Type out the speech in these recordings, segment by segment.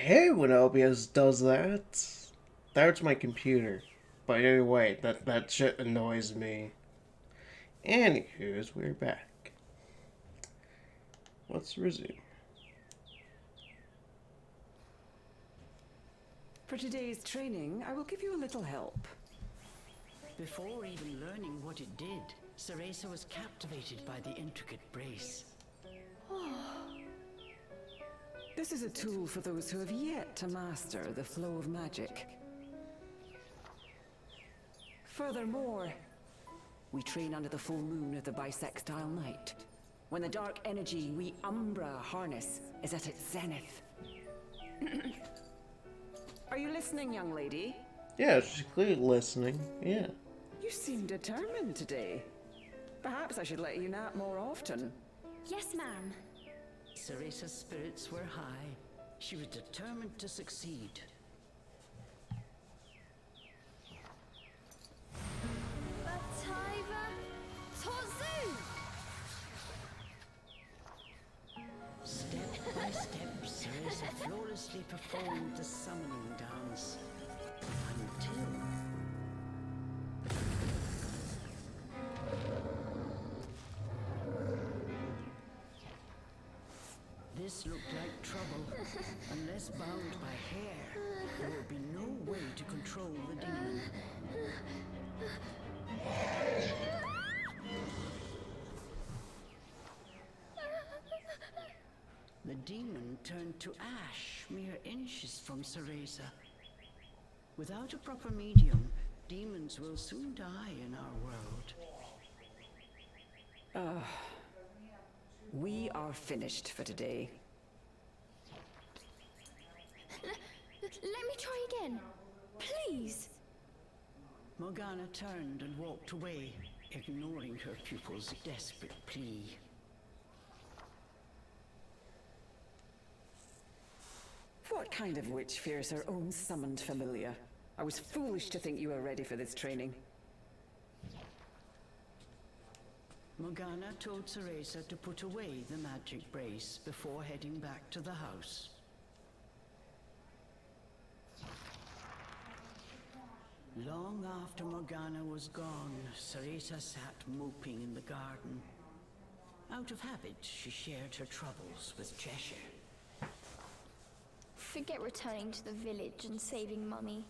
hate when OBS does that. That's my computer. But anyway, that shit annoys me. Anywho's, we're back. Let's resume. For today's training, I will give you a little help. Before even learning what it did, Cereza was captivated by the intricate brace. This is a tool for those who have yet to master the flow of magic. Furthermore, we train under the full moon of the bisextile night, when the dark energy we Umbra harness is at its zenith. Are you listening, young lady? Yeah, she's clearly listening. Yeah. You seem determined today. Perhaps I should let you nap more often. Yes, ma'am. Cereza's spirits were high. She was determined to succeed. Bataiva Tozu! Step by step, Cereza flawlessly performed the summoning dance. Until... This looked like trouble. Unless bound by hair, there would be no way to control the demon. The demon turned to ash mere inches from Cereza. Without a proper medium, demons will soon die in our world. We are finished for today. Let me try again. Please. Morgana turned and walked away, ignoring her pupil's desperate plea. What kind of witch fears her own summoned familiar? I was foolish to think you were ready for this training. Morgana told Cereza to put away the magic brace before heading back to the house. Long after Morgana was gone, Cereza sat moping in the garden. Out of habit, she shared her troubles with Cheshire. Forget returning to the village and saving Mummy.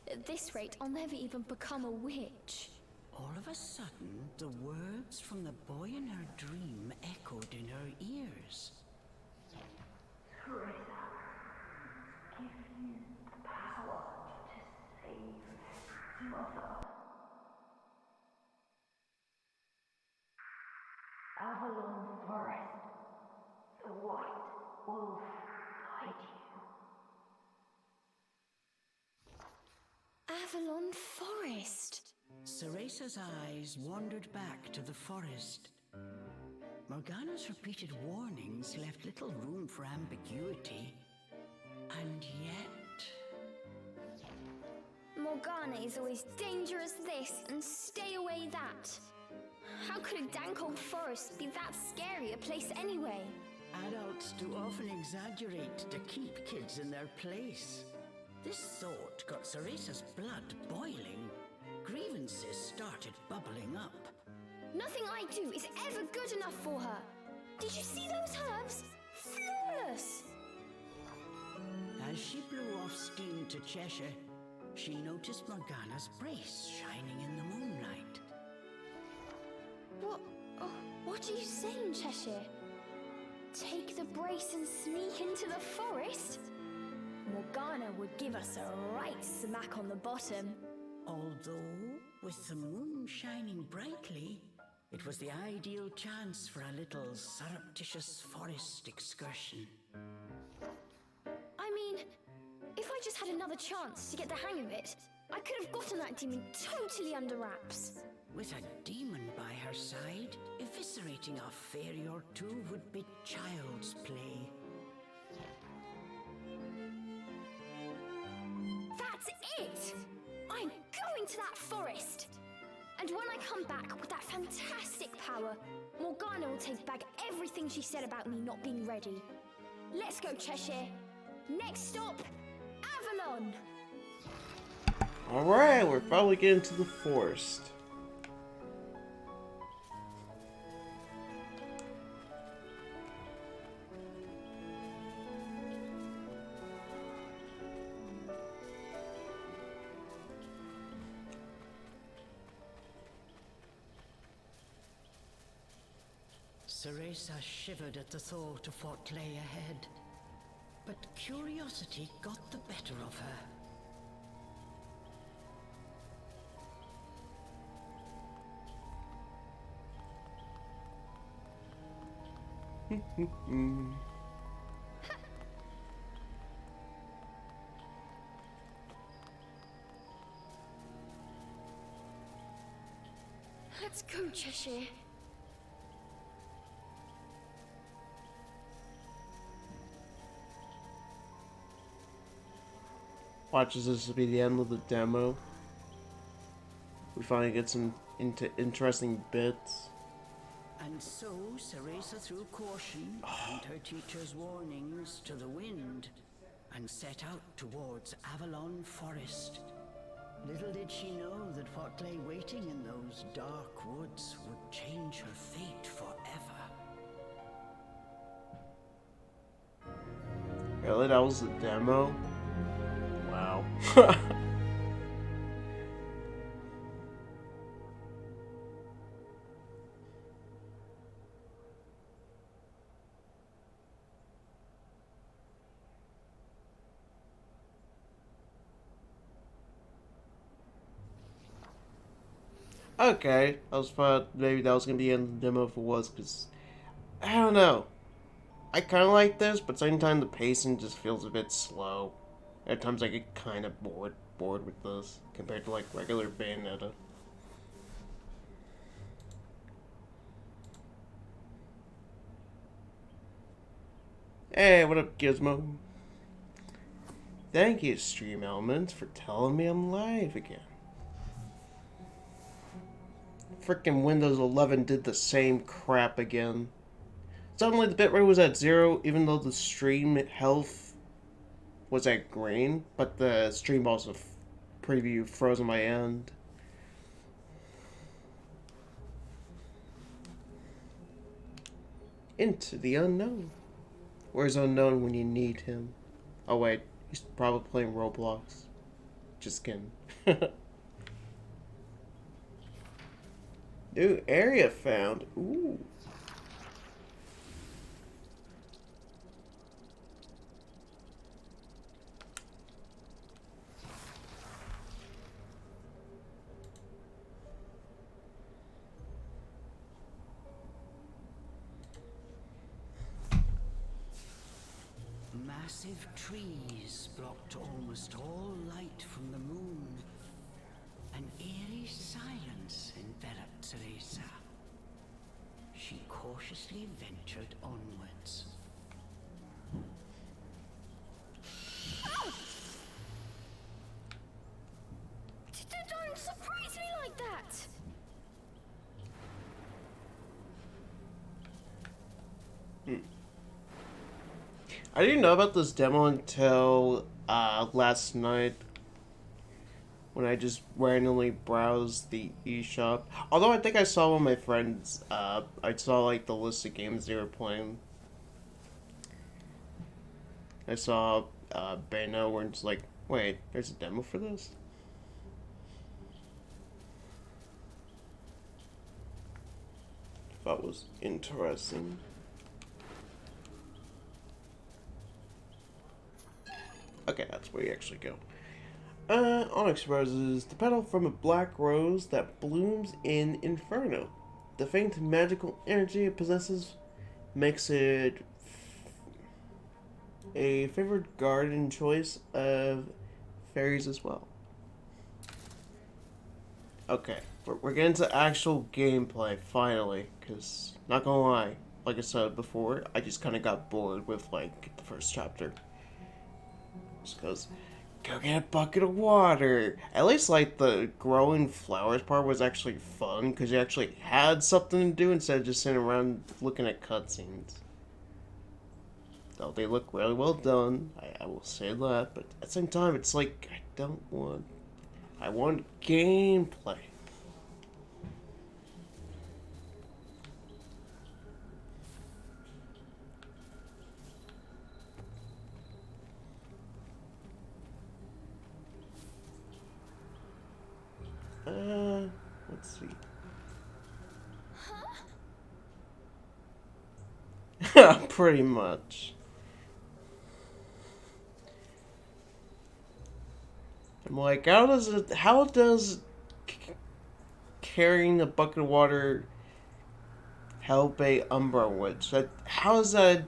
At this rate, I'll never even become a witch. All of a sudden, the words from the boy in her dream echoed in her ears. Cereza, give you the power to save Mother. Avalon Forest, the White Wolf guide you. Avalon Forest. Cereza's eyes wandered back to the forest. Morgana's repeated warnings left little room for ambiguity. And yet... Morgana is always dangerous this and stay away that. How could a dank old forest be that scary a place anyway? Adults do often exaggerate to keep kids in their place. This thought got Cereza's blood boiling. Grievances started bubbling up. Nothing I do is ever good enough for her. Did you see those herbs? Flawless! As she blew off steam to Cheshire, she noticed Morgana's brace shining in the moonlight. What are you saying, Cheshire? Take the brace and sneak into the forest? Morgana would give us a right smack on the bottom. Although, with the moon shining brightly, it was the ideal chance for a little surreptitious forest excursion. I mean, if I just had another chance to get the hang of it, I could have gotten that demon totally under wraps. With a demon by her side, eviscerating a fairy or two would be child's play. That's it! I'm going to that forest! And when I come back with that fantastic power, Morgana will take back everything she said about me not being ready. Let's go, Cheshire. Next stop, Avalon. Alright, we're probably getting to the forest. Cereza shivered at the thought of what lay ahead, but curiosity got the better of her. Let's go, Cheshire. Watches this to be the end of the demo. We finally get some into interesting bits. And so Cereza threw caution and her teacher's warnings to the wind and set out towards Avalon Forest. Little did she know that what lay waiting in those dark woods would change her fate forever. Really? That was the demo? Wow. Okay, I was thought maybe that was gonna be in the demo if it was, because I don't know. I kind of like this, but at the same time the pacing just feels a bit slow. At times I get kind of bored with this compared to like regular Bayonetta. Hey, what up, Gizmo? Thank you, Stream Elements, for telling me I'm live again. Frickin' Windows 11 did the same crap again. Suddenly the bitrate was at 0, even though the stream health was at green, but the stream also preview froze on my end. Into the unknown. Where's unknown when you need him? Oh wait, he's probably playing Roblox. Just kidding. New area found. Ooh. Massive trees blocked almost all light from the moon. An eerie silence enveloped Cereza. She cautiously ventured onwards. Don't surprise me like that! I didn't know about this demo until last night when I just randomly browsed the eshop. Although I think I saw one of my friends, I saw like the list of games they were playing. I saw Bayonetta where it's like, wait, there's a demo for this? That was interesting. Okay, that's where you actually go. Onyx roses, the petal from a black rose that blooms in Inferno. The faint magical energy it possesses makes it a favored garden choice of fairies as well. Okay, we're getting to actual gameplay finally, because, not gonna lie, like I said before, I just kind of got bored with, like, the first chapter. Just because, go get a bucket of water. At least, like, the growing flowers part was actually fun, because you actually had something to do instead of just sitting around looking at cutscenes. though they look really well done. I will say that, but at the same time, it's like I want gameplay. Let's see. Pretty much. I'm like, how does carrying a bucket of water help a Umbra Witch? How is that,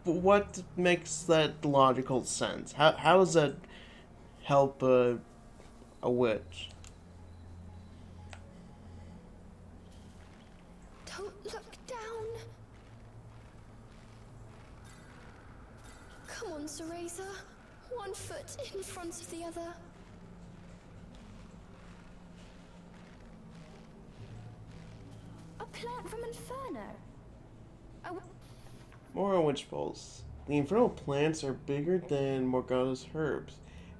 what makes that logical sense? How does that help a witch? Don't look down. Come on, Cereza. One foot in front of the other. A plant from Inferno. More witch balls. The infernal plants are bigger than Morgana's herbs.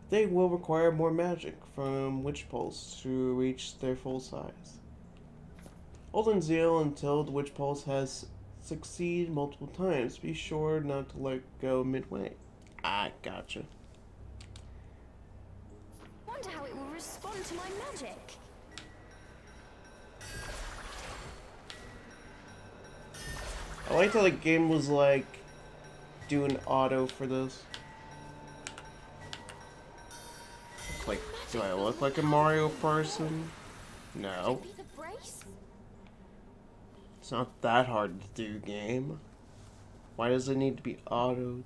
They will require more magic from witch pulse to reach their full size. Hold in zeal until the witch pulse has succeeded multiple times. Be sure not to let go midway. I gotcha. Wonder how it will respond to my magic. I liked how the game was like doing auto for this. Like, do I look like a Mario person? No. Be the brace? It's not that hard to do, game. Why does it need to be autoed?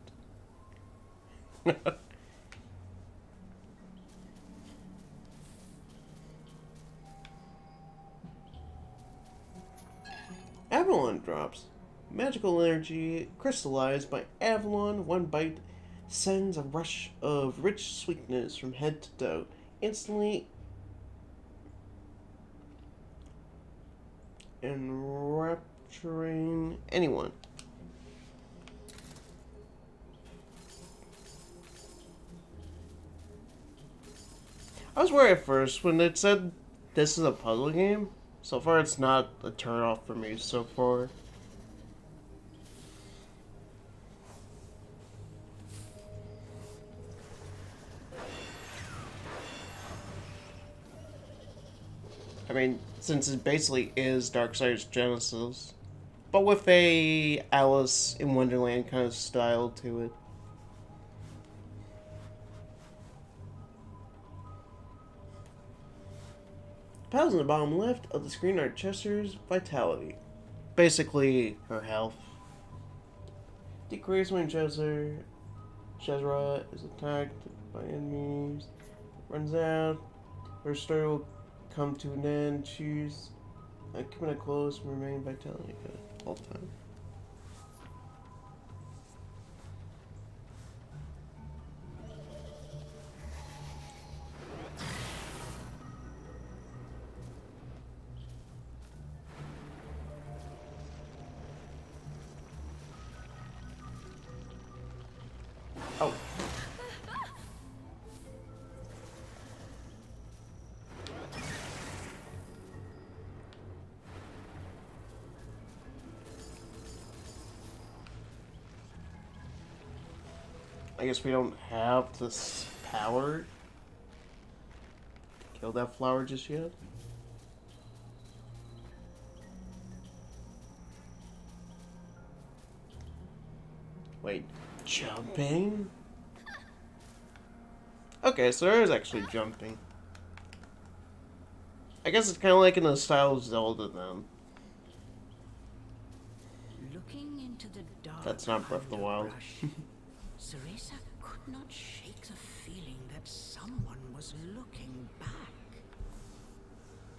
Avalon drops. Magical energy crystallized by Avalon. One bite sends a rush of rich sweetness from head to toe, instantly enrapturing anyone. I was worried at first when it said this is a puzzle game. So far, it's not a turn-off for me so far. I mean, since it basically is Darksiders Genesis, but with a Alice in Wonderland kind of style to it. Tiles in the bottom left of the screen are Chester's vitality. Basically, her health. Decrease when Chezra is attacked by enemies. Runs out. Her story will come to an end. Choose keeping it close and remain vitality good all the time. Oh. I guess we don't have this power to kill that flower just yet. Wait, jumping? Okay, so there is actually jumping. I guess it's kind of like in the style of Zelda then. Looking into the dark That's not Breath of the Wild. underbrush, Cereza could not shake the feeling that someone was looking back.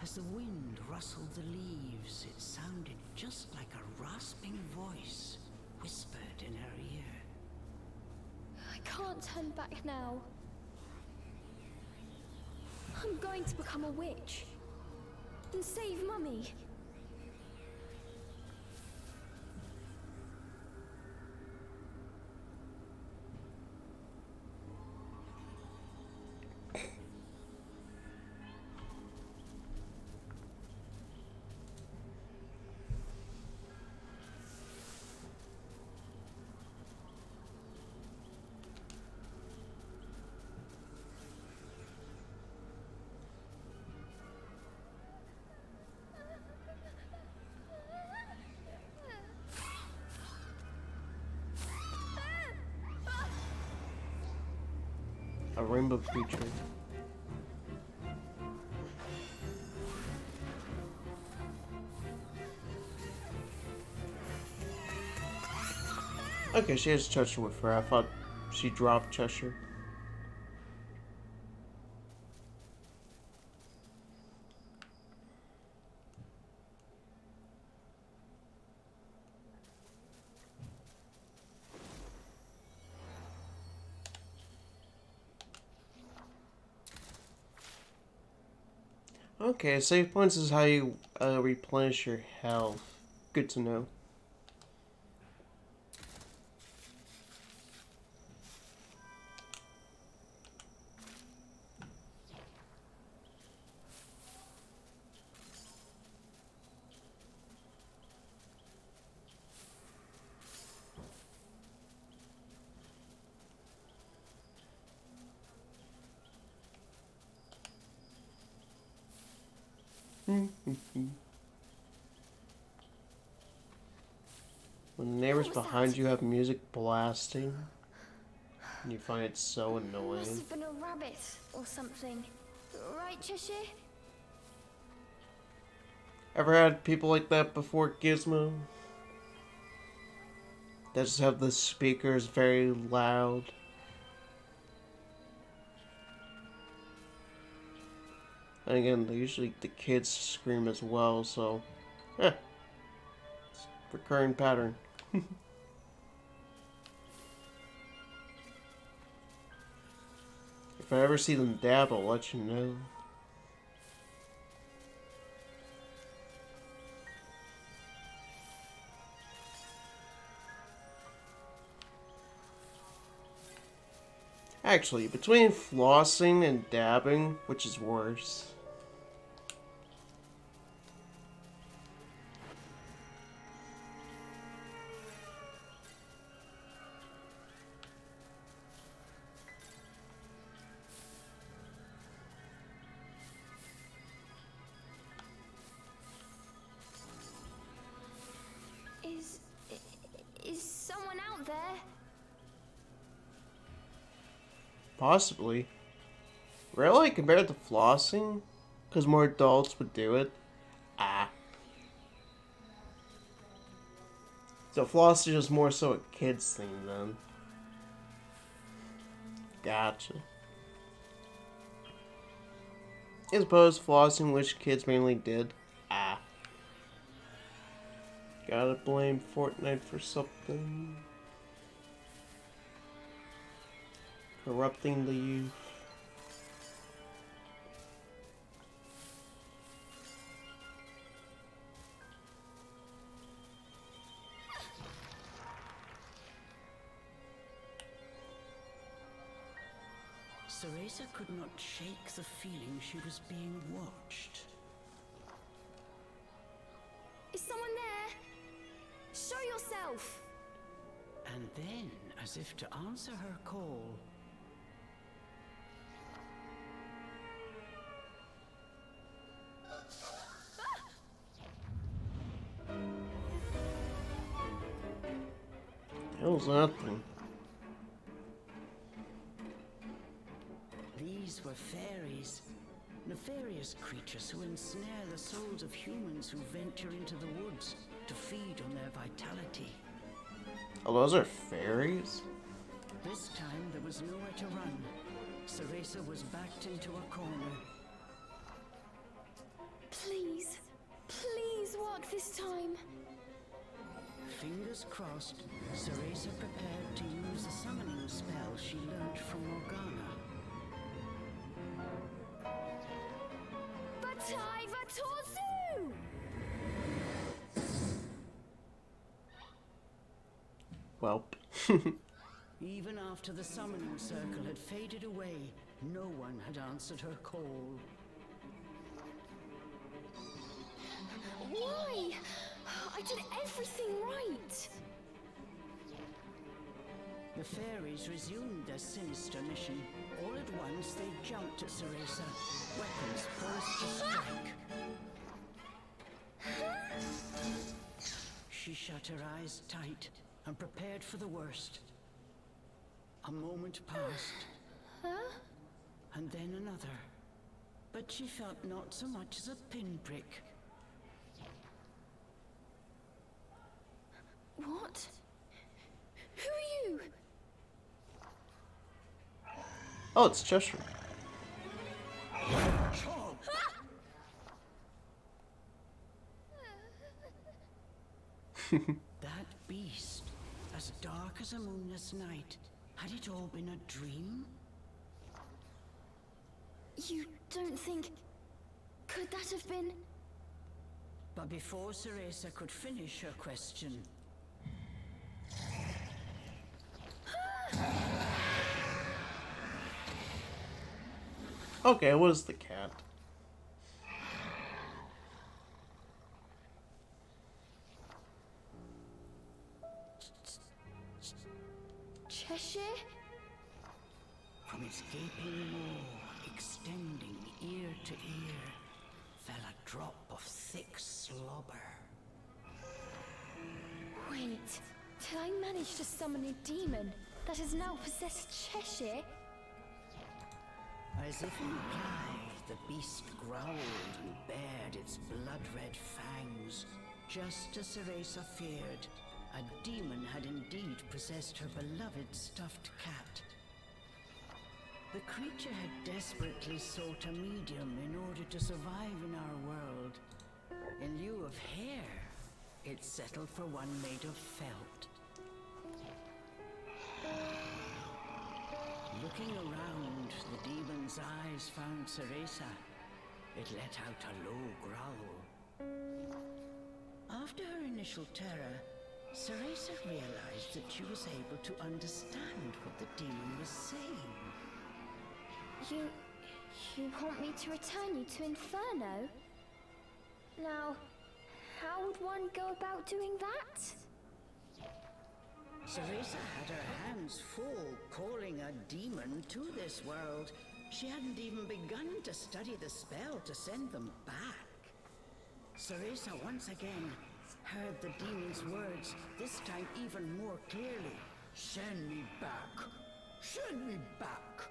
As the wind rustled the leaves, it sounded just like a rasping voice whispered in her ear. I can't turn back now. I'm going to become a witch and save Mummy. A rainbow creature. Okay, she has Cheshire with her. I thought she dropped Cheshire. Okay, save points is how you replenish your health. Good to know. When the neighbors behind you have music blasting, and you find it so Must annoying. have been a rabbit or something. Right, Cheshire? Ever had people like that before, Gizmo? That just have the speakers very loud. And again, usually the kids scream as well, so... it's a recurring pattern. If I ever see them dab, I'll let you know. Actually, between flossing and dabbing, which is worse? Is someone out there? Possibly. Really? Compared to flossing? Because more adults would do it? Ah. So flossing is more so a kid's thing then. Gotcha. I suppose flossing which kids mainly did. Ah. Gotta blame Fortnite for something. Corrupting the youth. Cereza could not shake the feeling she was being watched. Is someone there? Show yourself! And then, as if to answer her call, Hell's that thing? these were fairies, nefarious creatures who ensnare the souls of humans who venture into the woods to feed on their vitality. Oh, those are fairies? This time there was nowhere to run. Cereza was backed into a corner. Please, please work this time. Fingers crossed, Cereza prepared to use a summoning spell she learned from Morgana. Batai Vatorzu! Welp. Even after the summoning circle had faded away, no one had answered her call. Why? I did everything right. The fairies resumed their sinister mission. All at once, they jumped at Cereza, weapons poised to strike. She shut her eyes tight and prepared for the worst. A moment passed. Huh? and then another. But she felt not so much as a pinprick. What? Who are you? Oh, it's Cheshire. That beast, as dark as a moonless night, had it all been a dream? You don't think... Could that have been... But before Cereza could finish her question... Okay, what is the cat? Cheshire? From its gaping maw, extending ear to ear, fell a drop of thick slobber. Wait, did I manage to summon a demon that has now possessed Cheshire? As if in reply, the beast growled and bared its blood-red fangs. Just as Cereza feared, a demon had indeed possessed her beloved stuffed cat. The creature had desperately sought a medium in order to survive in our world. In lieu of hair, it settled for one made of felt. Looking around, the demon's eyes found Cereza. It let out a low growl. After her initial terror, Cereza realized that she was able to understand what the demon was saying. You want me to return you to Inferno? Now, how would one go about doing that? Cereza had her hands full calling a demon to this world. She hadn't even begun to study the spell to send them back. Cereza once again heard the demon's words, this time even more clearly. Send me back! Send me back!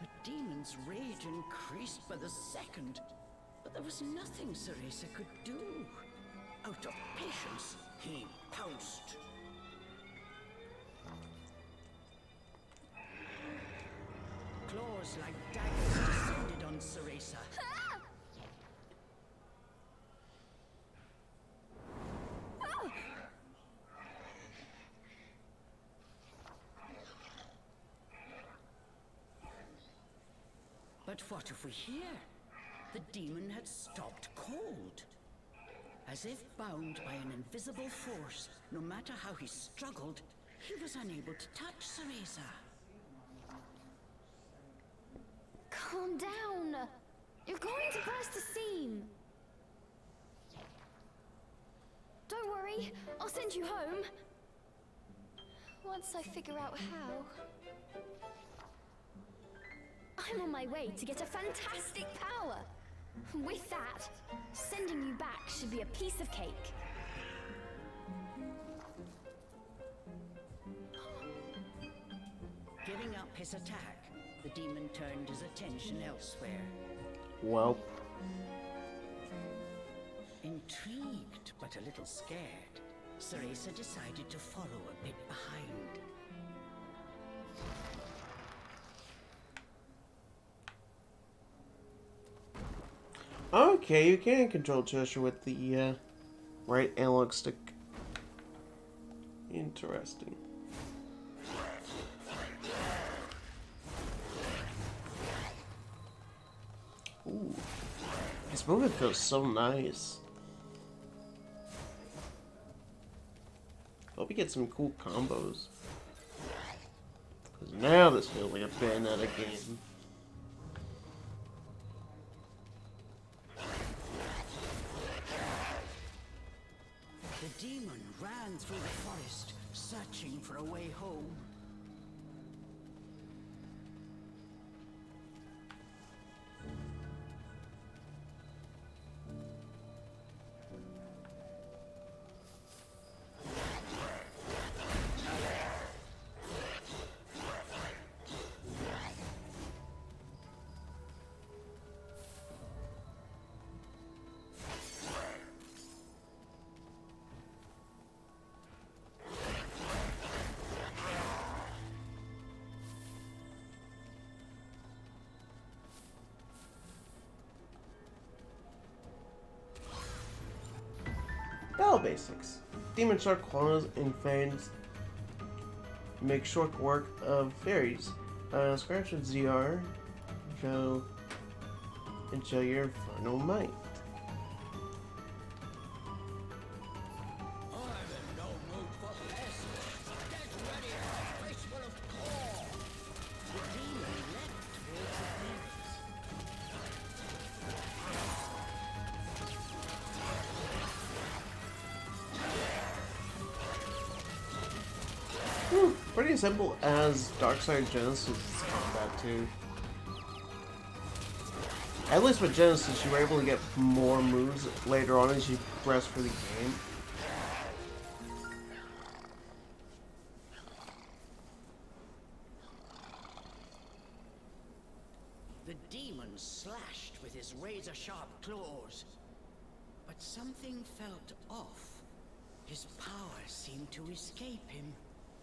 The demon's rage increased by the second, but there was nothing Cereza could do. Out of patience, he pounced. Claws like daggers descended on Cereza. But what if we hear? The demon had stopped cold. As if bound by an invisible force, no matter how he struggled, he was unable to touch Cereza. Calm down! You're going to burst the seam! Don't worry, I'll send you home. Once I figure out how. I'm on my way to get a fantastic power. With that, sending you back should be a piece of cake. Giving up his attack, the demon turned his attention elsewhere. Well. Intrigued, but a little scared, Cereza decided to follow a bit behind. Okay, you can control Cheshire with the right analog stick. Interesting. Ooh. This movement feels so nice. Hope we get some cool combos. Because now this feels like a Bayonetta game. The demon ran through the forest, searching for a way home. basics. Demon Shark claws and fangs make short work of fairies. Scratch with ZR, show your infernal might. Pretty simple as Darksiders Genesis combat too. At least with Genesis, you were able to get more moves later on as you progress through the game. The demon slashed with his razor-sharp claws, but something felt off. His power seemed to escape him.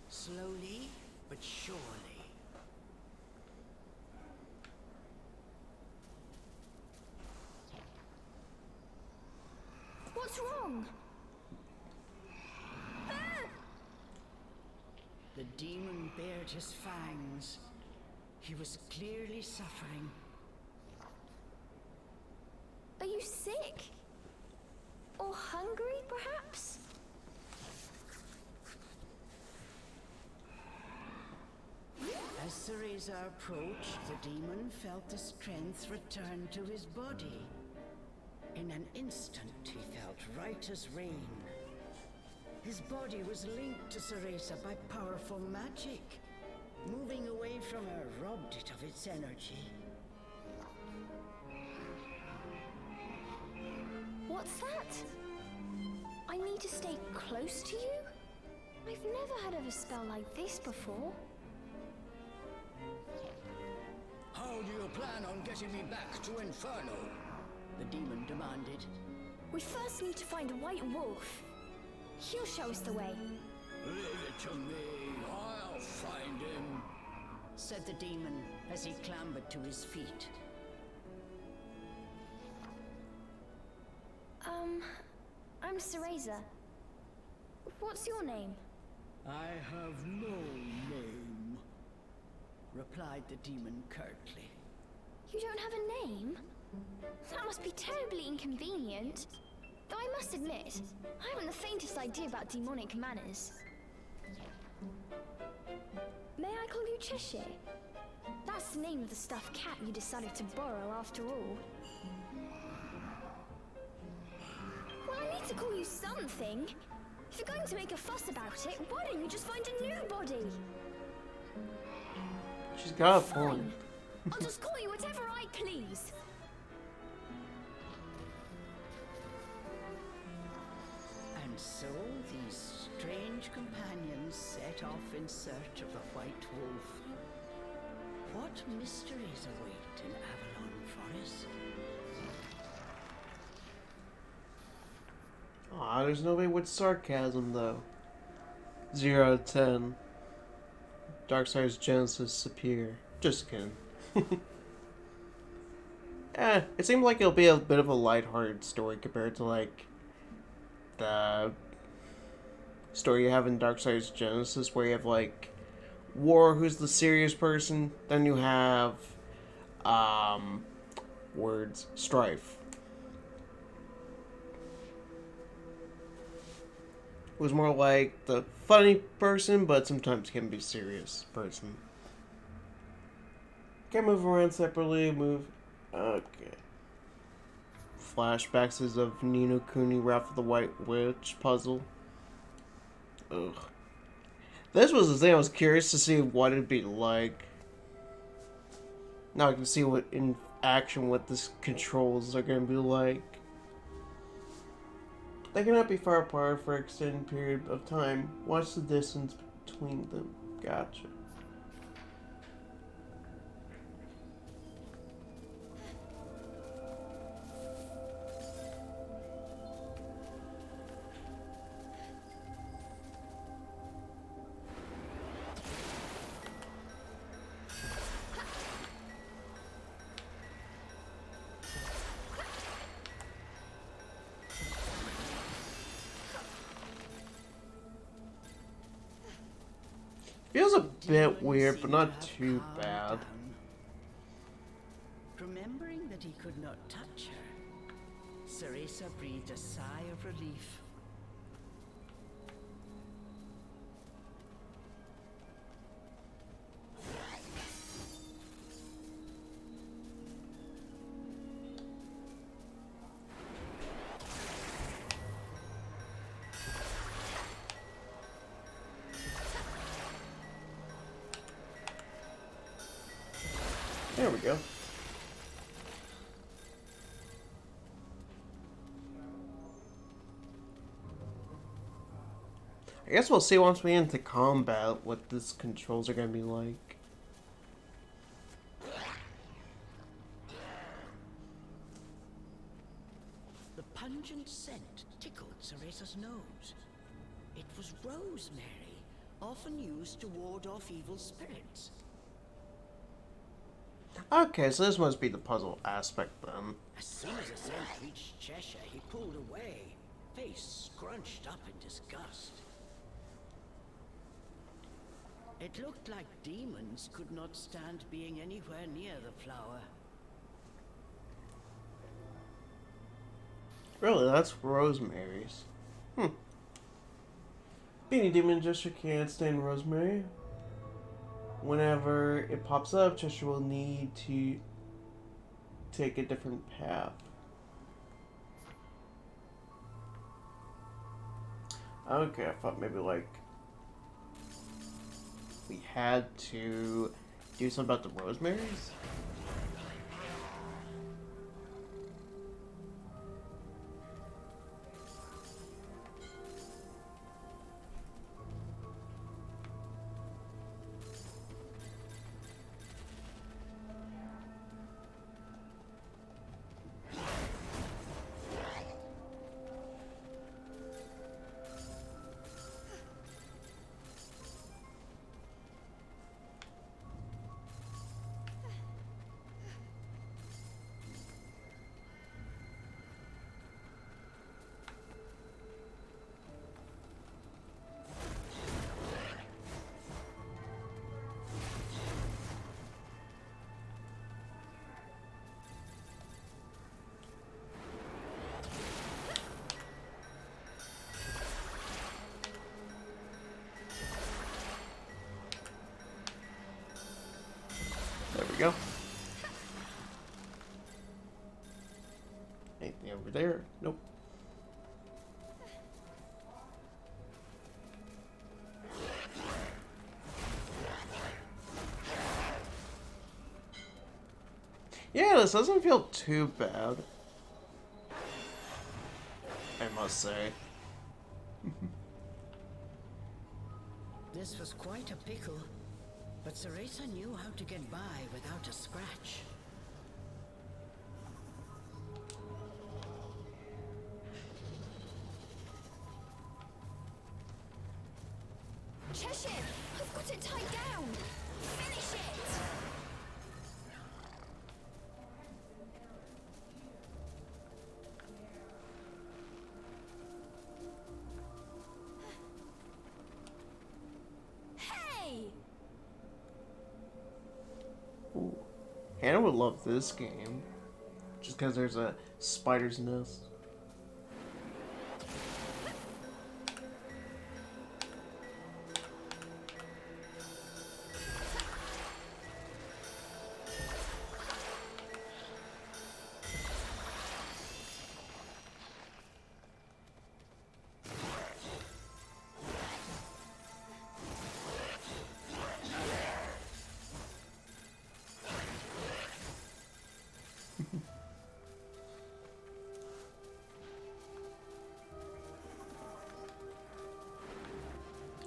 Slowly, but surely. What's wrong? The demon bared his fangs. He was clearly suffering. Are you sick? Or hungry, perhaps? As Cereza approached, the demon felt the strength return to his body. In an instant, he felt right as rain. His body was linked to Cereza by powerful magic. Moving away from her robbed it of its energy. What's that? I need to stay close to you? I've never heard of a spell like this before. How do you plan on getting me back to Inferno? The demon demanded. We first need to find a white wolf. He'll show us the way. Leave it to me. I'll find him, said the demon as he clambered to his feet. I'm Cereza. What's your name? I have no name, replied the demon curtly. You don't have a name? That must be terribly inconvenient. Though I must admit, I haven't the faintest idea about demonic manners. May I call you Cheshire? That's the name of the stuffed cat you decided to borrow after all. Well, I need to call you something. If you're going to make a fuss about it, why don't you just find a new body? She's got a Fine. point. I'll just call you whatever I please. And so these strange companions set off in search of the White Wolf. What mysteries await in Avalon Forest? Aw, there's nobody with sarcasm though. 0 out of 10. Darksiders Genesis superior. Just kidding. It seemed like it'll be a bit of a lighthearted story compared to like the story you have in Darksiders Genesis, where you have like War, who's the serious person, then you have Strife, who's more like the funny person, but sometimes can be serious person. Can move around separately, okay. Flashbacks is of Nino Kuni, Wrath of the White Witch puzzle. Ugh. This was the thing I was curious to see what it'd be like. Now I can see what in action what this controls are gonna be like. They cannot be far apart for an extended period of time. Watch the distance between them. Gotcha. bit demon weird, but seemed not to have too calmed bad. down. Remembering that he could not touch her, Cereza breathed a sigh of relief. There we go. I guess we'll see once we get into combat what this controls are gonna be like. The pungent scent tickled Cereza's nose. It was rosemary, often used to ward off evil spirits. Okay, so this must be the puzzle aspect then. As soon as the scent reached Cheshire, he pulled away, face scrunched up in disgust. It looked like demons could not stand being anywhere near the flower. Really, that's Rosemary's. Being a demon gesture can't stand rosemary. Whenever it pops up, Cheshire will need to take a different path. Okay, I thought maybe like we had to do something about the Rosemaries? There we go. Anything over there? Nope. Yeah, this doesn't feel too bad, I must say. This was quite a pickle, but Cereza knew how to get by without a scratch. Cheshire, I've got it tied down. Finish it. Hey! Ooh. Hannah would love this game, just because there's a spider's nest.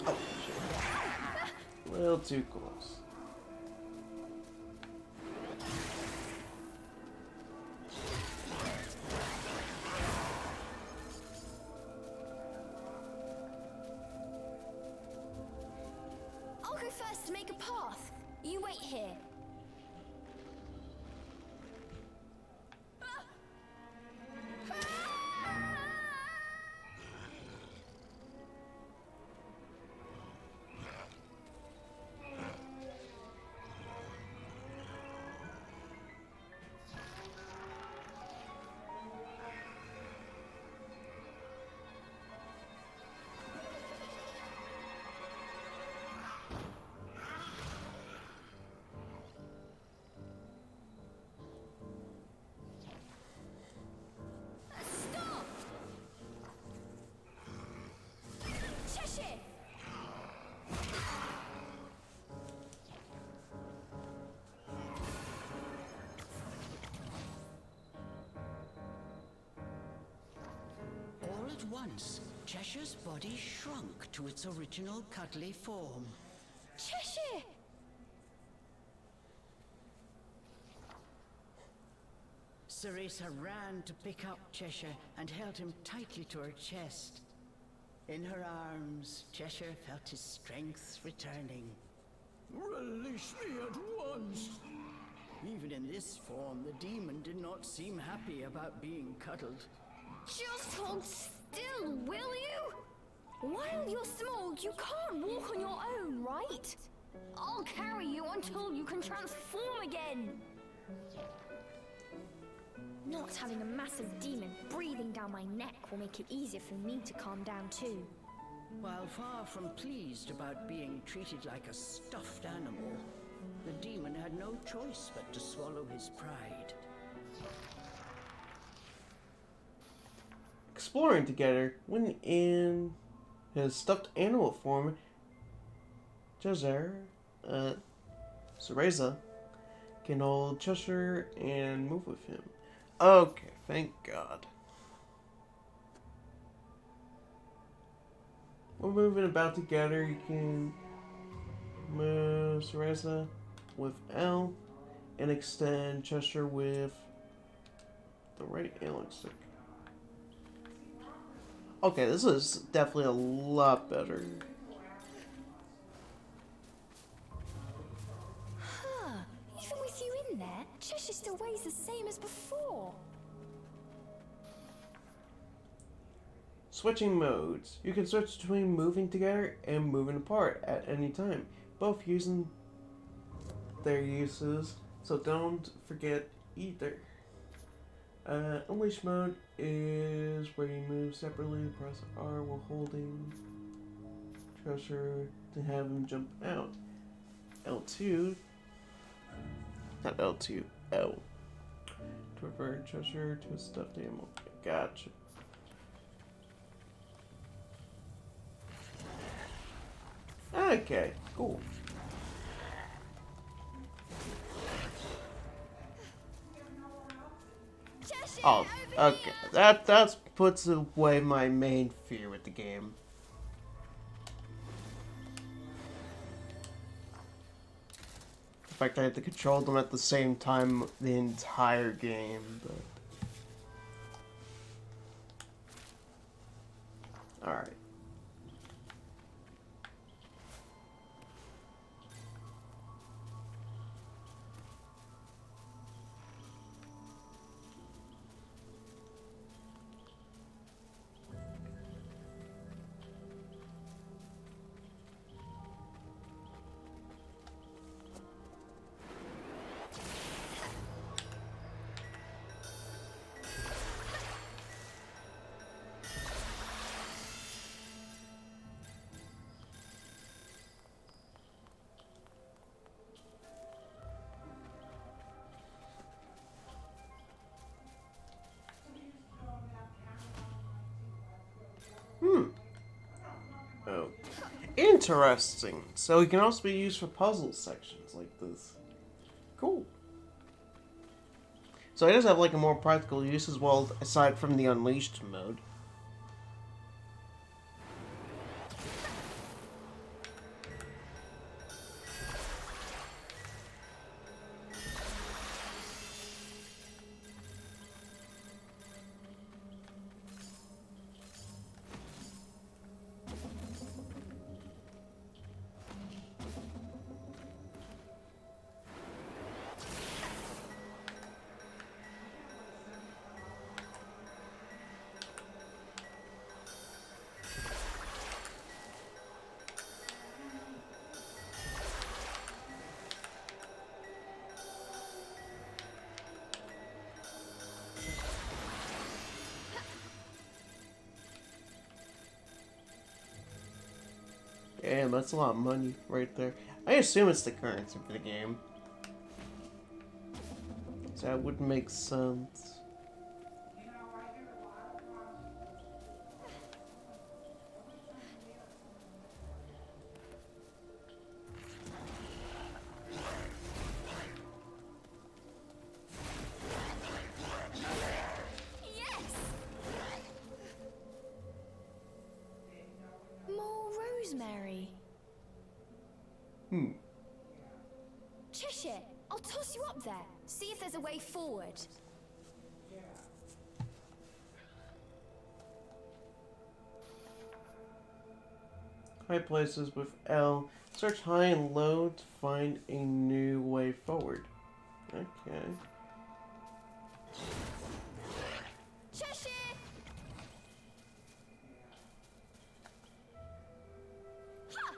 Oh, shit. A little too close. I'll go first to make a path. You wait here. once, Cheshire's body shrunk to its original cuddly form. Cheshire! Cereza ran to pick up Cheshire and held him tightly to her chest. In her arms, Cheshire felt his strength returning. Release me at once! Even in this form, the demon did not seem happy about being cuddled. Just hold still, will you? While you're small, you can't walk on your own, right? I'll carry you until you can transform again. Not having a massive demon breathing down my neck will make it easier for me to calm down too. While far from pleased about being treated like a stuffed animal, the demon had no choice but to swallow his pride. Exploring together, when in his stuffed animal form, Cereza can hold Cheshire and move with him. Okay, thank God. We're moving about together. You can move Cereza with L and extend Cheshire with the right analog stick. Okay, this is definitely a lot better. Huh. Even with you in there, Cheshire still weighs the same as before. Switching modes. You can switch between moving together and moving apart at any time, both using their uses, so don't forget either. Unleash mode is where you move separately. Press R while holding Treasure to have him jump out. L2, not L2, L. To revert Treasure to a stuffed animal. Gotcha. Okay, cool. Cheshire, Oh, over okay. here! That puts away my main fear with the game. The fact I have to control them at the same time the entire game, but... Alright. Oh. Interesting. So it can also be used for puzzle sections like this. Cool. So it does have like a more practical use as well, aside from the Unleashed mode. Damn, that's a lot of money right there. I assume it's the currency for the game. So that would make sense. Yes! Cheshire, I'll toss you up there. See if there's a way forward. High places with L. Search high and low to find a new way forward. Okay. Cheshire! Ha!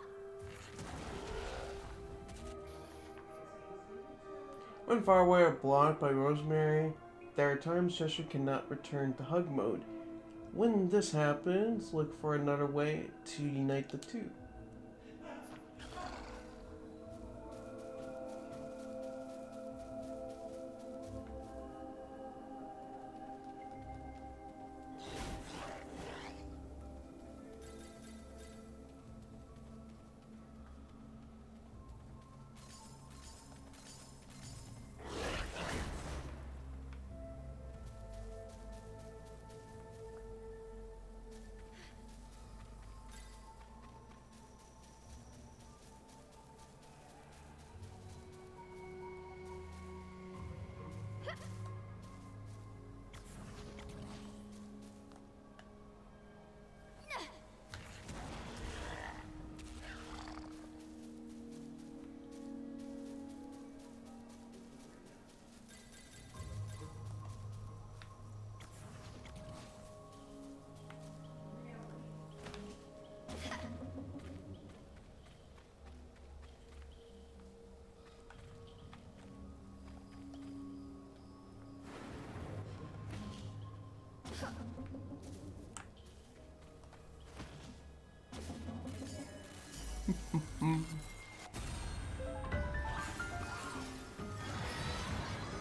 When far away or blocked by Rosemary, there are times Cheshire cannot return to hug mode. When this happens, look for another way to unite the two.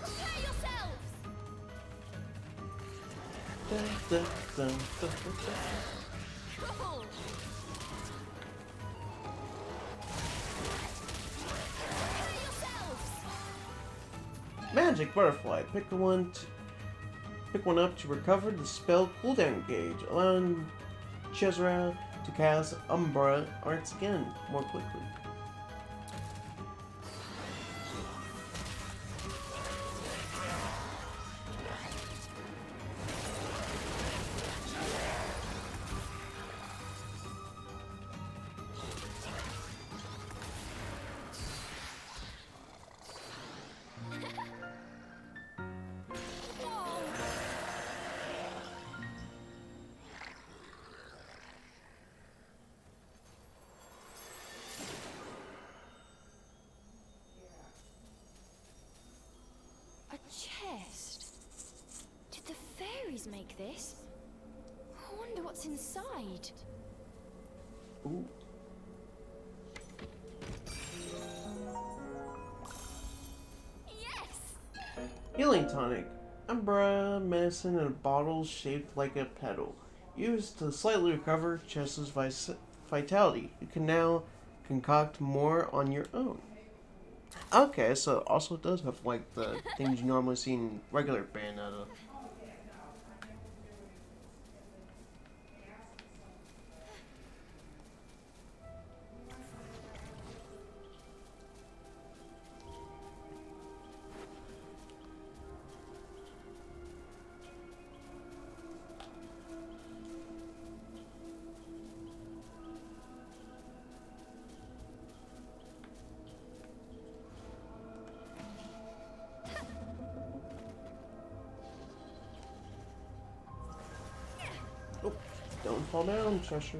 Prepare yourselves! Dun, dun, dun, dun, dun, dun. Cool! Prepare yourselves! Magic Butterfly. Pick one up to recover the spell cooldown gauge, allowing Cereza to cast Umbra Arts again more quickly. A chest? Did the fairies make this? I wonder what's inside. Ooh. Yes! Healing tonic. Umbra medicine in a bottle shaped like a petal. Used to slightly recover Chess's vitality. You can now concoct more on your own. Okay, so it also does have like the things you normally see in regular Bayonetta. Oh, don't fall down, Cheshire.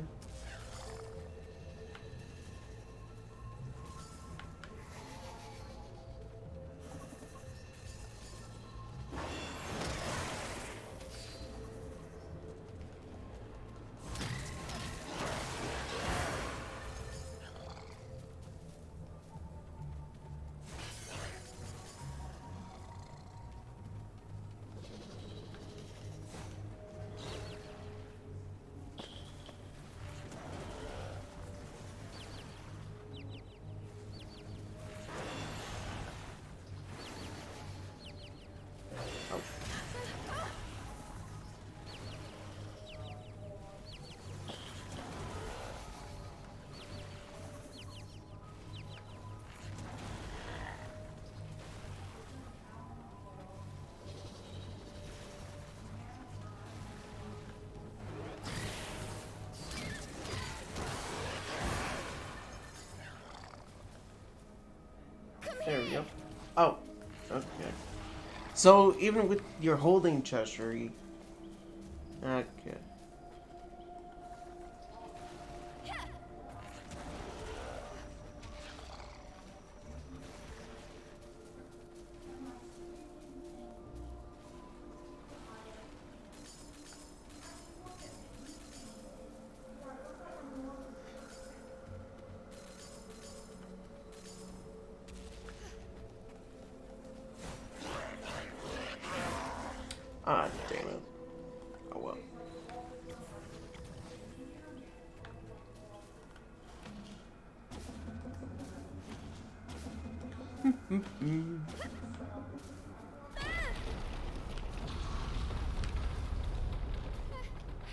There we go. Oh, okay. So even with your holding Cheshire, you... Okay. Ah, damn it. Oh well.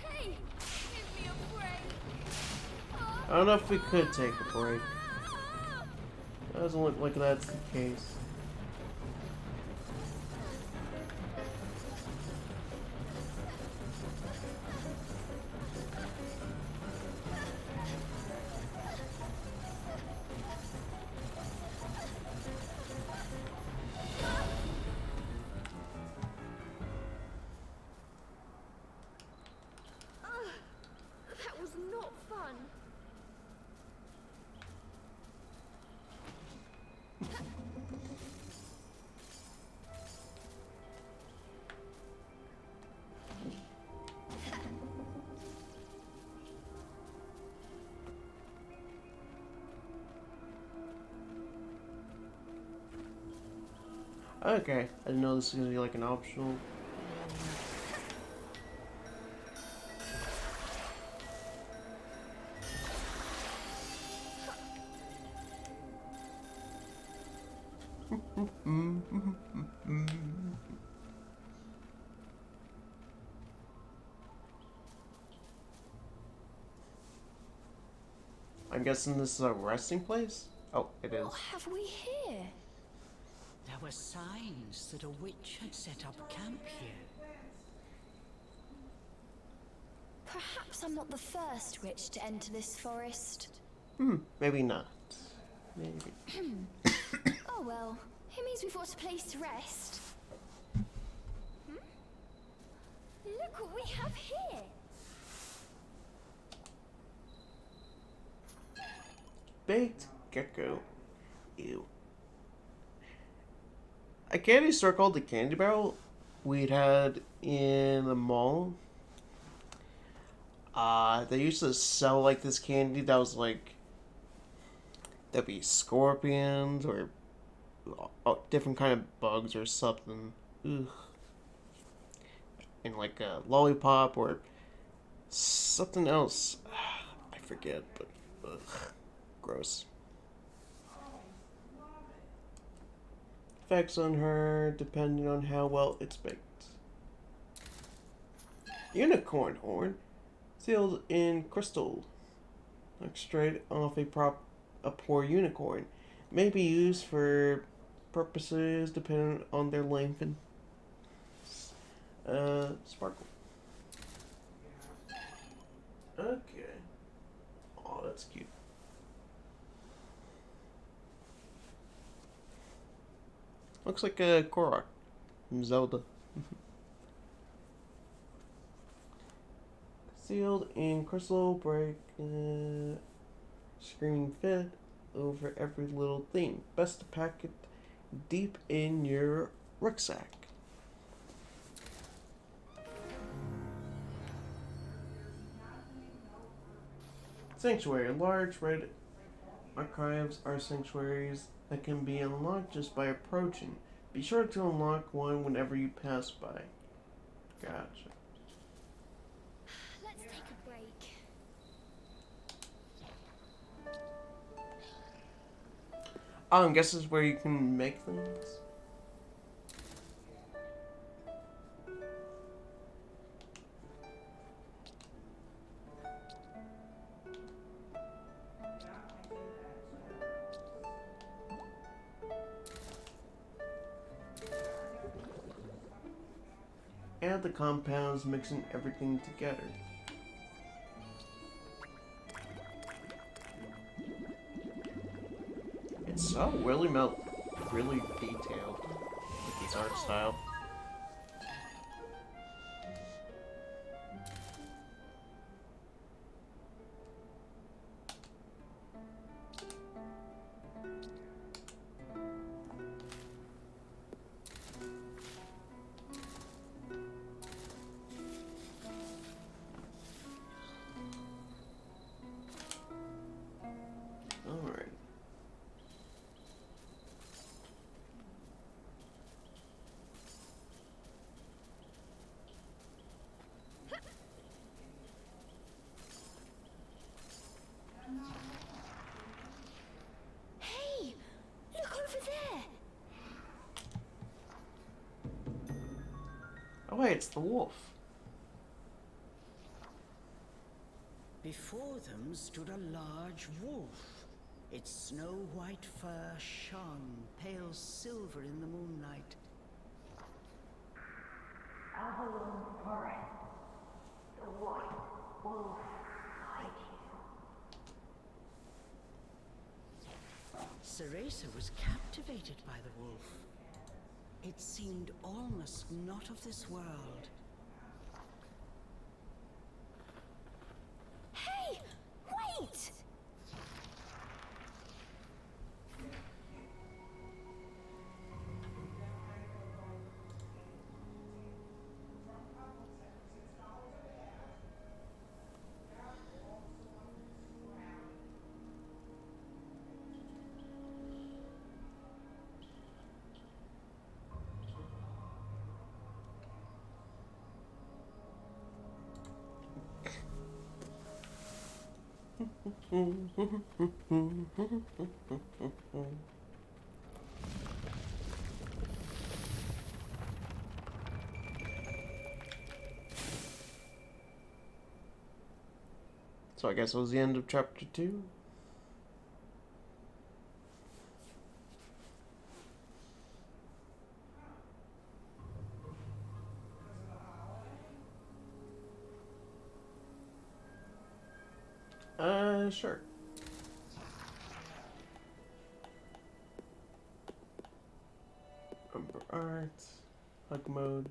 Hey, give me a break. I don't know if we could take a break. It doesn't look like that's the case. That was not fun. Okay, I didn't know this was gonna be like an optional. I'm guessing this is a resting place? Oh, it is. What have we here? There were signs that a witch had set up camp here. Perhaps I'm not the first witch to enter this forest. Maybe not. Maybe. Oh well, it means we've got a place to rest. Look what we have here. Baked gecko. Ew. A candy store called the Candy Barrel we'd had in the mall. They used to sell like this candy that was like, there'd be scorpions or different kind of bugs or something. Ugh. And like a lollipop or something else. I forget, but ugh. Gross. Effects on her depending on how well it's baked. Unicorn horn, sealed in crystal, like straight off a poor unicorn, may be used for purposes depending on their length and sparkle. Okay. Oh, that's cute. Looks like a Korok from Zelda. Sealed in crystal, break, screen fit over every little thing. Best to pack it deep in your rucksack. Sanctuary. Large red archives are sanctuaries that can be unlocked just by approaching. Be sure to unlock one whenever you pass by. Gotcha. Let's take a break. Oh, I guess this is where you can make things. Add the compounds, mixing everything together. It's so really melt. really detailed with this art style. Alright. Hey, look over there. Oh wait, it's the wolf. Before them stood a large wolf. Its snow-white fur shone pale silver in the moonlight. Avalon Forest. The white wolf guide you. Cereza was captivated by the wolf. It seemed almost not of this world. Hey, wait! So I guess it was the end of chapter 2. Sure. Umber art, hug mode.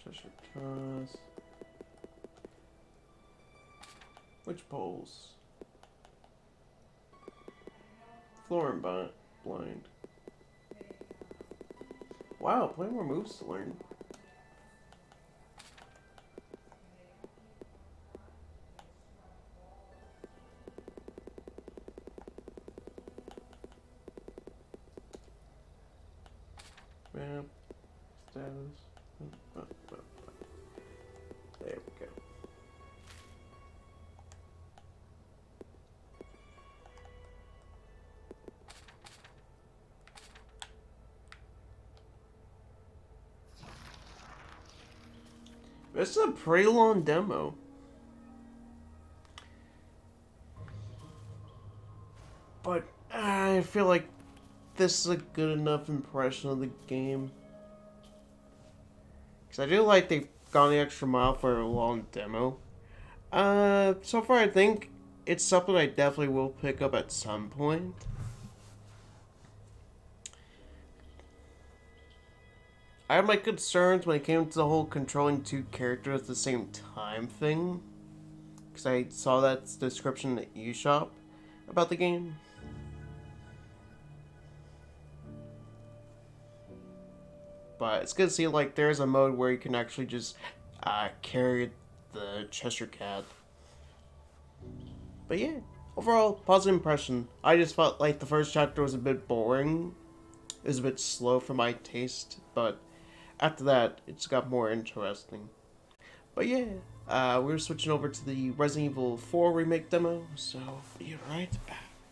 Cheshire Toss. Which poles? Floor and blind. Wow, plenty more moves to learn. Map, status. There we go. This is a pretty long demo. But I feel like this is a good enough impression of the game. Because I do like they've gone the extra mile for a long demo. So far I think it's something I definitely will pick up at some point. I had my concerns when it came to the whole controlling two characters at the same time thing. Because I saw that description in the eshop about the game. But it's good to see, like, there's a mode where you can actually just carry the Cheshire Cat. But yeah, overall, positive impression. I just felt like the first chapter was a bit boring. It was a bit slow for my taste, but after that, it just got more interesting. But yeah, we're switching over to the Resident Evil 4 remake demo, so be right back.